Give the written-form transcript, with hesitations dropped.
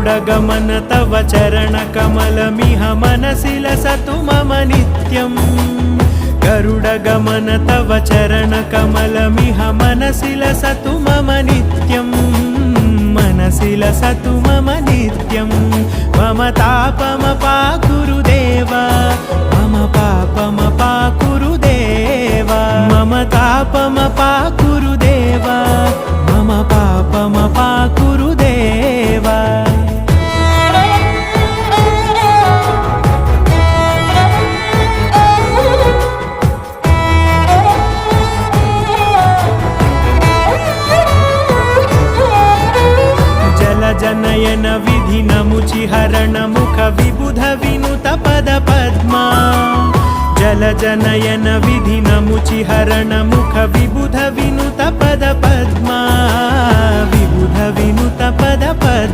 गरुडगमन तव चरणकमलमिह मनसि लसतु मम नित्यम् गरुडगमन तव चरणकमलमिह मनसि लसतु मम नित्यम् मनसि लसतु मम नित्यम् मम तापमपाकुरु देव मम पापमपाकुरु देव मम तापमपाकुरु देव मम पापमपाकुरु देव जनयन विधिनमुचिहरण मुख विबुध विनुत पद पद्मा जल जनयन विधिनमुचिहरण मुख विबुध विनुत पद पद्मा विबुध विनुत पद पद्मा।